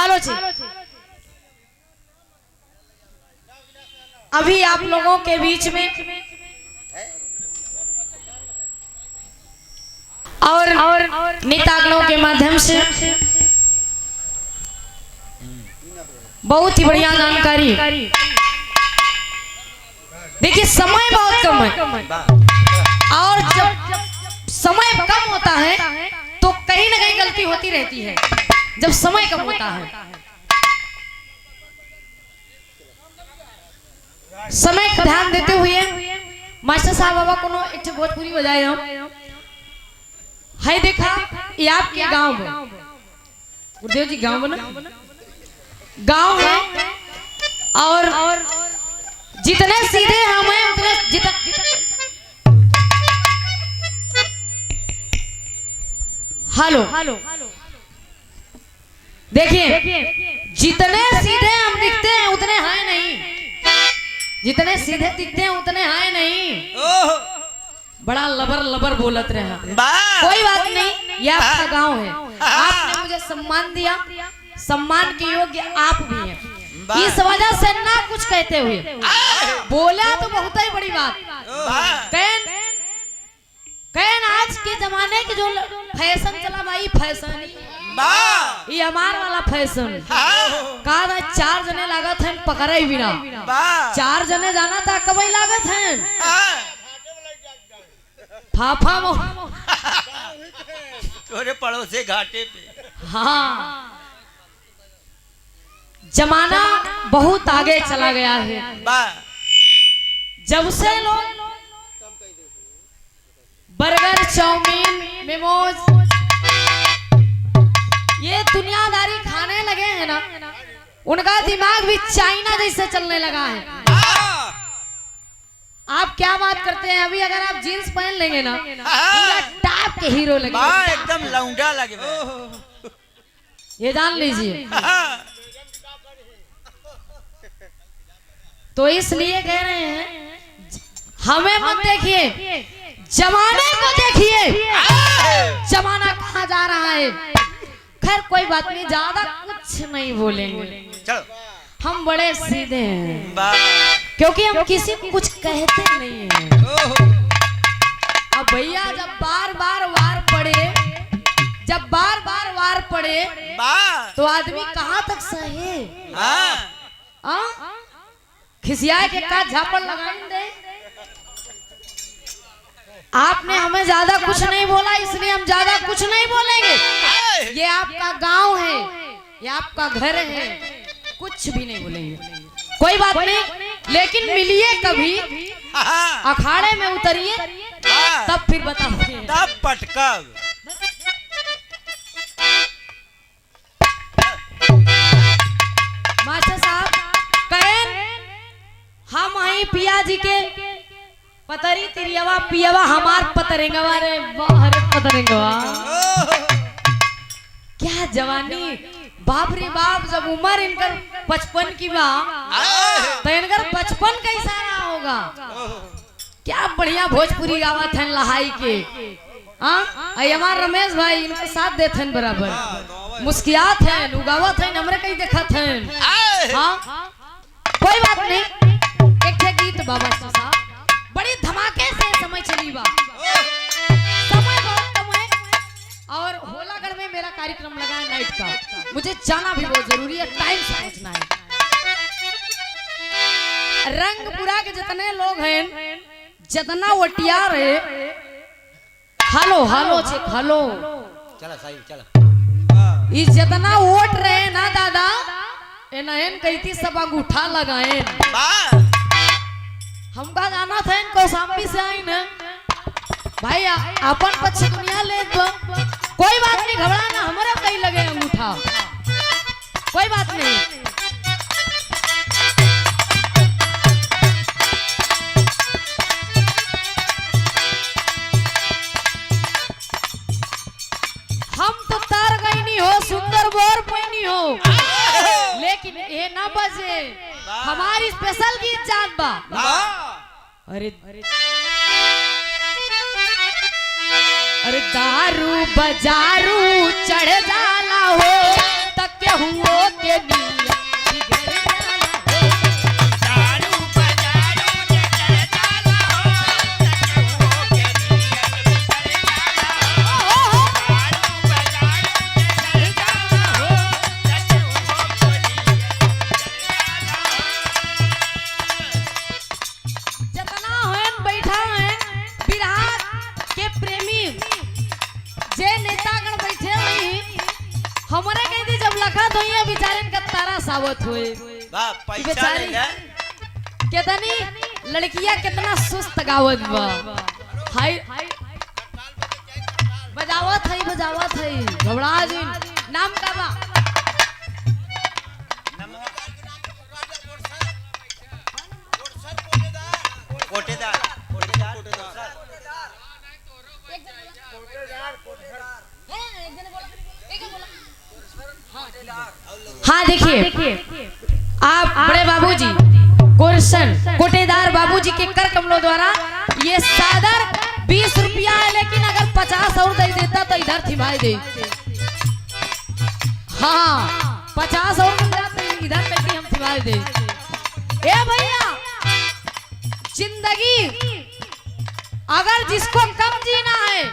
हालो जी, अभी आप लोगों के बीच में और नेतागणों के माध्यम से बहुत ही बढ़िया जानकारी। देखिए समय बहुत कम है और जब समय कम होता है तो कहीं ना कहीं गलती होती रहती है। जब समय कम होता है समय का ध्यान देते हुए मास्टर साहब बाबा को एक भोजपुरी बजाए है। देखा ये आपके गांव में गुरुदेव जी गांव बना गांव है और जितने सीधे हम हैं उतने हेलो देखिए जितने सीधे हम दिखते हैं उतने हैं नहीं, जितने सीधे दिखते हैं उतने हैं नहीं। बड़ा लबर लबर बोलत रहे। कोई बात नहीं, यह आपका गांव है, आपने मुझे सम्मान दिया, सम्मान के योग्य आप भी हैं। इस वजह से ना कुछ कहते हुए बोला तो बहुत ही बड़ी बात। कहन आज के जमाने की जो फैशन चला भाई, फैशन ये हमार वाला फैशन कहा था। 4 जने लागत हैं पकड़े ही बिना, 4 जने जाना था कबई लागत हैं फाफा तोरे पड़ोसे घाटे पे। हाँ जमाना बहुत आगे चला गया है। जब से लोग बर्गर, चाउमीन, मोमोज ये दुनियादारी खाने लगे हैं ना, उनका दिमाग भी चाइना जैसे चलने लगा है। आप क्या बात करते हैं? अभी अगर आप जीन्स पहन लेंगे ना पूरा टॉप के हीरो लगेंगे, एकदम लौंडा लगे, ये जान लीजिए। तो इसलिए कह रहे हैं हमें मत देखिए, जमाने को देखिए, जमाना कहाँ जा रहा है। खैर कोई बात नहीं, ज्यादा कुछ नहीं बोलेंगे, चलो हम बड़े सीधे हैं क्योंकि हम किसी को कुछ कहते नहीं हैं। अब भैया जब बार बार वार पड़े, जब बार बार वार पड़े तो आदमी कहाँ तक सहे। खिसिया के का झापड़ लगाएंगे। आपने हमें ज्यादा कुछ नहीं बोला इसलिए हम ज्यादा कुछ नहीं बोलेंगे। ये आपका गांव है, ये आपका घर है, कुछ भी नहीं बोलेंगे। कोई बात नहीं, लेकिन मिलिए कभी, अखाड़े में उतरिए तब फिर बताओगे, तब पटकब। मास्टर साहब कहें हम आई पिया जी के पतरी तिरियवा पियवा हमार पतरेंगवा रे बाहर पतरेंगवा। क्या जवानी, बाप रे बाप, जब उम्र इनकर 55 की बा तो इनकर 55 का इशारा होगा। क्या बढ़िया भोजपुरी गावत हैं लहाई के। हमार रमेश भाई इनके साथ देते हैं बराबर, मुस्कियात हैं, उगावत हैं, हमरे कहीं देखत हैं। हाँ कोई बात नहीं, एक गीत बाबा साहब बड़ी धमाके से समय चली बा, समय बहुत कम है और होलागढ़ में मेरा कार्यक्रम लगा है नाइट का, मुझे जाना भी बहुत जरूरी है, टाइम से पहुंचना है। रंगपुरा के जितने लोग हैं, जितना वटियार है, हेलो हेलो चेक हेलो, चला सही चला, ये जितना वोट रहे ना दादा एनहन कहती सब अंगूठा लगाए। हमका जाना था इनको सामने से आई ना भाई, अपन पक्ष दुनिया ले तो कोई बात नहीं, घबराना, हमारा कहीं लगे अंगूठा, कोई बात नहीं। हम तो तार गई नहीं हो, सुंदर बोर पैनी हो, लेकिन ये ना बजे हमारी स्पेशल गीत जान बा। अरे अरे दारू बजारू चढ़ जाला हो तक हुओ हमारे कहती जब लखा तो ये बेचारे का तारा सावत हुए बा पैसा बेचारी ले कितनी लड़कियां कितना सुस्त गावत बा हाय बजावत है घबरा जी नाम का बा कोटेदार हाँ देखिए आप बड़े बाबूजी गुरशन कोटेदार बाबूजी के कर कमलों द्वारा ये सादर 20 रुपया है, लेकिन अगर 50 और दे देता तो इधर थी भाई दे। हाँ 50 और मिल जाते इधर तक हम थी भाई दे। ए भैया जिंदगी अगर जिसको कम जीना है,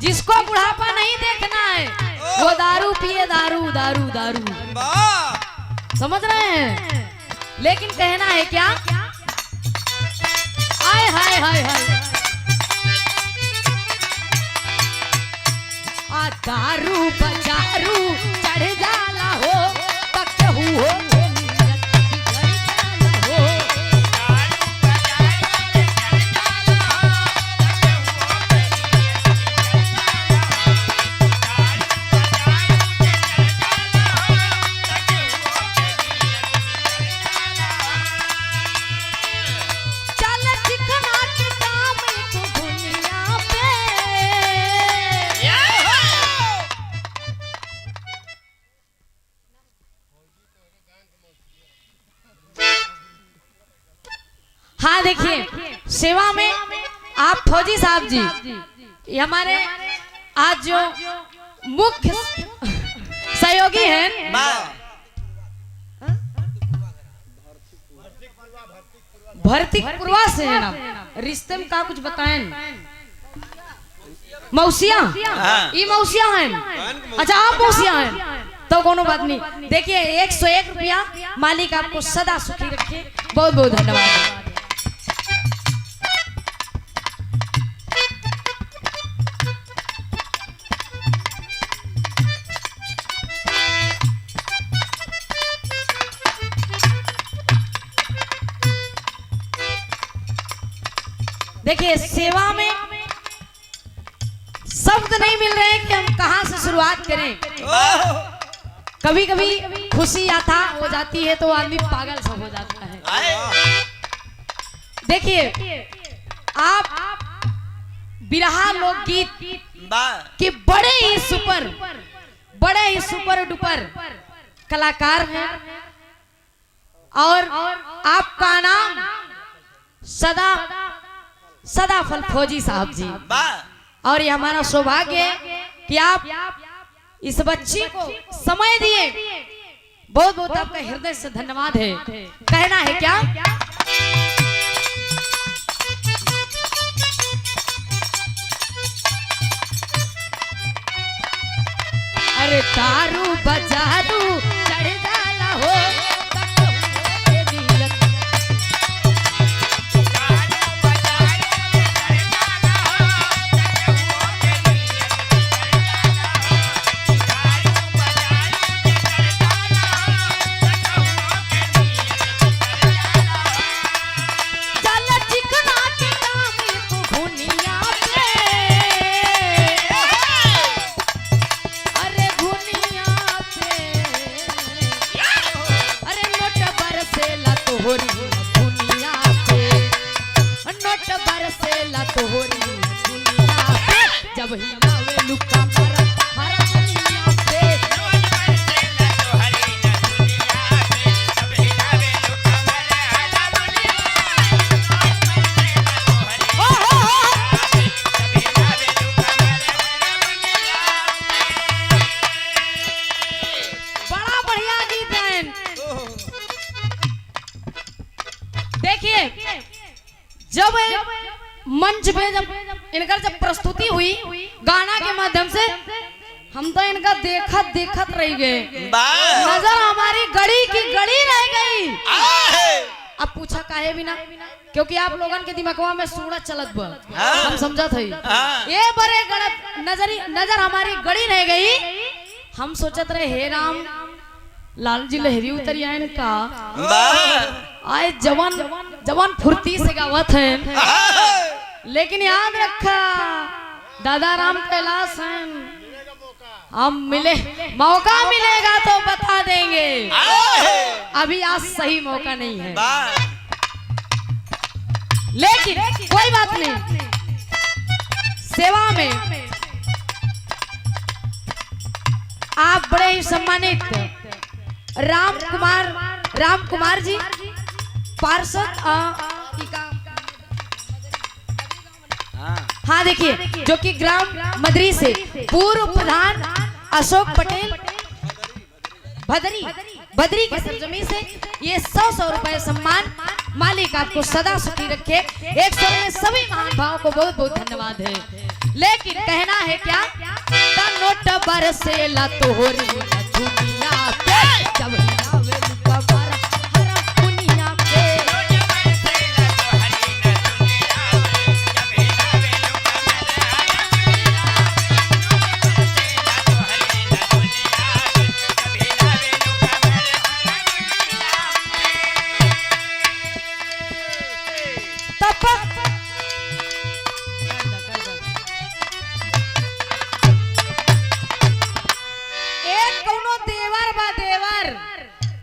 जिसको बुढ़ापा नहीं देखना है, वो दारू पिए दारू दारू दारू समझ रहे हैं। लेकिन कहना है क्या आय हाय हाय हाय आ दारू बजारू चढ़ जाला हो तक हो हाँ देखिए सेवा में आप फौजी साहब जी ये हमारे आज जो मुख्य सहयोगी हैं भर्ती पूर्वा से है ना रिश्ते में का कुछ बताएं मौसिया ये मौसिया हैं। अच्छा आप मौसिया हैं तो कोनो बात नहीं। देखिए 101 रुपया मालिक आपको सदा सुखी रखे। बहुत बहुत धन्यवाद। देखिए सेवा में शब्द नहीं मिल रहे हैं कि हम कहां से शुरुआत करें। कभी कभी खुशी आता हो जाती है तो आदमी पागल सा हो जाता है। देखिए आप बिरहा लोकगीत के बड़े ही सुपर डुपर कलाकार हैं और आपका नाम सदा फल फौजी साहब जी। और ये हमारा सौभाग्य है कि आप इस बच्ची को समय दिए। बहुत बहुत आपका हृदय से धन्यवाद है। कहना है क्या अरे दारू बजारू चढ़ जाला हो जब ही आवे लुका मारा हरा दुनिया पे जब ही आवे लुका मारा हरा दुनिया जब ही आवे लुका मारा हरा दुनिया बड़ा बढ़िया गीत है। देखिए जब मंच पे जब इनका जब प्रस्तुति हुई गाना के माध्यम से हम तो इनका देखत रह गए। नजर हमारी गड़ी की गड़ी रह गई। अब पूछा काहे बिना क्योंकि आप लोगन के दिमागवा में सूरज चलत बा हम समझत है ये बड़े गलत नजर हमारी गड़ी रह गई। हम सोचत रहे हे राम लाल जी लहरी उतरी आयन का आए जवान जवान फुर्ती से गावत हैं, लेकिन याद रखा दादा राम कैलाश हैं, हम मिले मौका मिलेगा तो बता देंगे, अभी आज सही मौका नहीं है। लेकिन कोई बात नहीं, सेवा में आप बड़े ही सम्मानित राम कुमार जी पार्षद हाँ देखिए, जो कि ग्राम मदरी से पूर्व प्रधान अशोक पटेल बदरी के सरजमी से ये 100 रुपए सम्मान, मालिक आपको सदा सुखी रखे। एक स्वर में सभी महानुभावों को बहुत बहुत धन्यवाद है। लेकिन कहना है क्या, नोट बरसेला तोहरी दुनिया पे, जब हिलावे कमर हर दुनिया पे,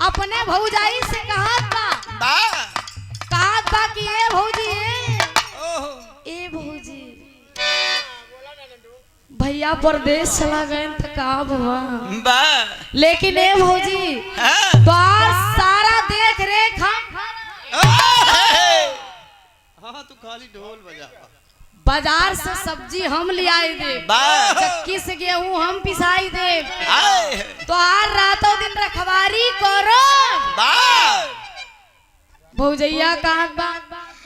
अपने भौजाई से कहा कि ए भौजी ए भौजी भैया परदेश चला गए तो का बा, लेकिन ए भौजी द्वार सारा देख रेख तू खाली ढोल बजा, बाजार से सब्जी हम ले आए दे, चक्की से गेहूं हम पिसाई दे, तो आज रातों दिन रखवारी करो। भौजैया कहा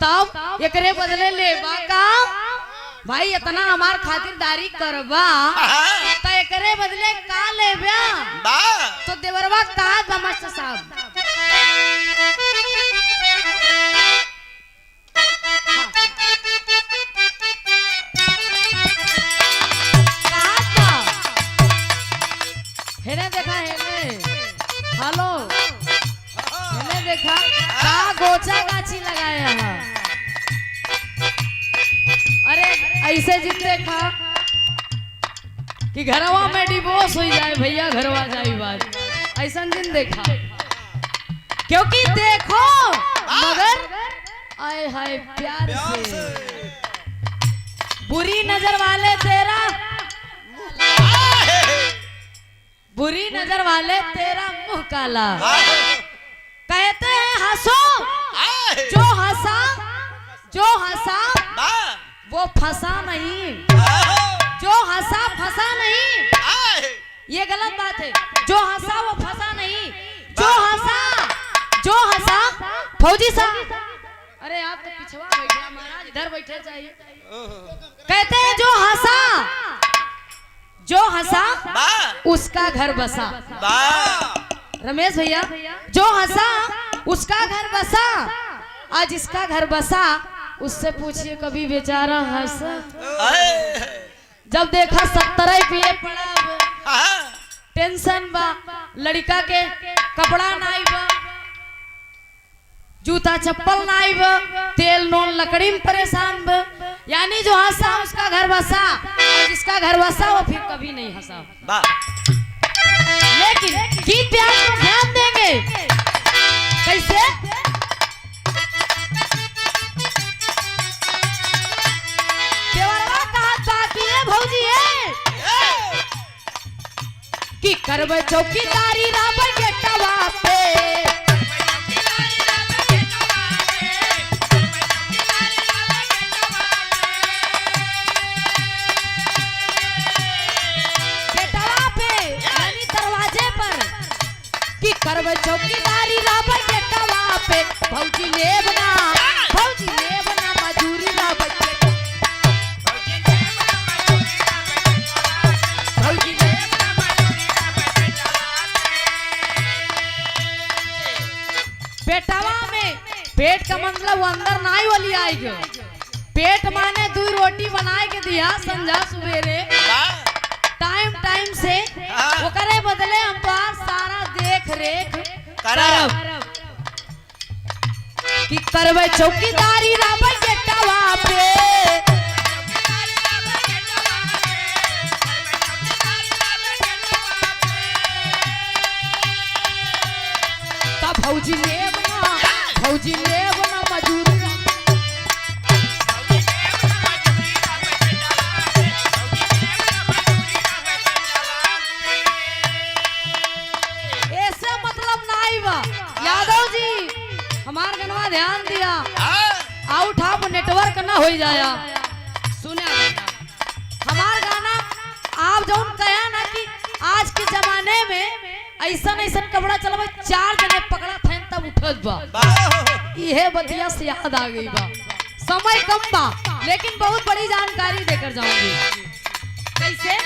तब एकरे बदले लेबा का भाई, इतना हमार खातिरदारी करबा तो एकरे बदले का लेबा, तो देवरवा कहा बा मास्टर साहब, हेने देखा हेलो हेने देखा का गोचा गाछी लगाया है, अरे ऐसे जिन देखा कि घरवा में डिवोर्स हो जाए भैया, घरवा जाए बात, ऐसा जिन देखा, क्योंकि देखो मगर आए हाय प्यार से बुरी नजर वाले तेरा, बुरी नजर वाले तेरा मुंह काला, कहते हैं हंसो, जो हंसा वो फंसा नहीं, जो हंसा फंसा नहीं, ये गलत बात है, जो हंसा वो फंसा नहीं, जो हंसा फौजी साहब, अरे आप तो पिछवा बैठे महाराज, इधर बैठे चाहिए, कहते हैं जो हंसा उसका घर बसा, रमेश भैया, जो हंसा उसका घर बसा, आज इसका घर बसा, उससे पूछिए कभी बेचारा हंसा, जब देखा 70 पिए पड़ा, टेंशन बा, लड़का के कपड़ा नाई बा, जूता चप्पल नाई बा, तेल नून लकड़ी में परेशान बा, यानी जो हंसा उसका घर बसा, और जिसका घर बसा वो फिर कभी नहीं हंसा। लेकिन गीत प्यार को ध्यान देंगे कैसे, देवरवा कहा था कि ये भौजी है कि करब चौकीदारी राम के टवा पे, करब चौकीदारी राम के टवा पे, भौजी लेबना मजूरी राम के, भौजी लेबना पेटवा में, पेट का मतलब अंदर नाई वाली आएगी, पेट माने 2 रोटी बनाए के दिया संझा सुबेरे, टाइम से वो करे करब कि करबै चौकीदारी राबै गेटवा पे तब भौजी लेब ना मजूरी ऐसे मतलब नहीं बा यादव जी हमार गनवा ध्यान दिया आउट ऑफ नेटवर्क ना हो जाया सुने हमार गाना आप जौन कहा ना कि आज के जमाने में ऐसा कपड़ा चलबे 4 जने पकड़ा थे तब उठत बा यह बतिया से याद आ गई बा समय कम बा लेकिन बहुत बड़ी जानकारी देकर जाऊंगी कैसे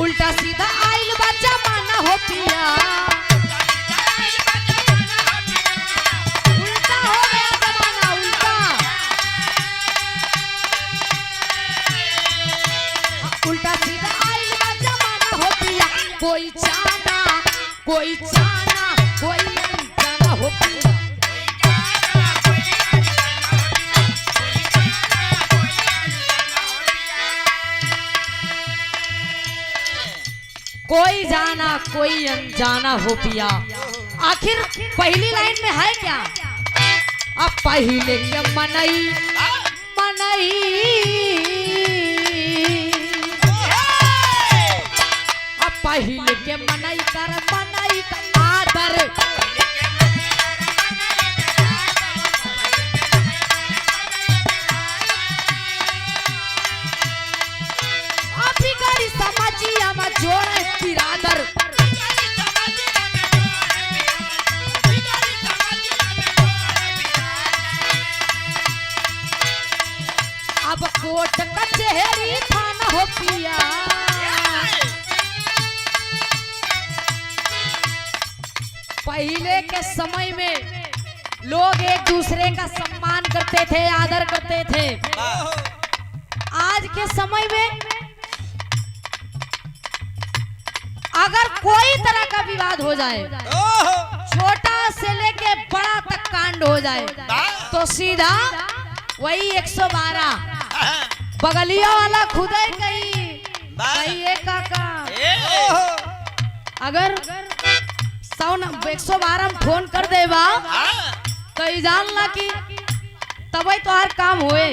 उल्टा सीधा आइल बा जमाना हो पिया उल्टा हो गया जमाना उल्टा सीधा आइल बा जमाना हो पिया कोई जाना कोई जाना हो पिया कोई जाना कोई अनजाना हो पिया आखिर पहली लाइन में है क्या अब पहले के मनई अब पहले के मनई कर मनई का आदर अभी गरी समझिया मत जोड़े बिरादर अब कोट कचहरी थाना हो पिया पहले के समय में लोग एक दूसरे का सम्मान करते थे आदर करते थे आज के समय में अगर कोई तरह का विवाद हो जाए छोटा से लेके बड़ा तक कांड हो जाए तो सीधा वही 112 बगलिया वाला खुदे कही ये काका अगर 112 में फोन कर देबा तो जान ला कि तब तो हर काम हुए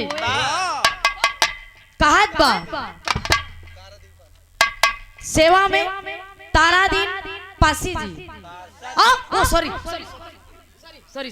कहत बा सेवा में तारादीन पासी जी सॉरी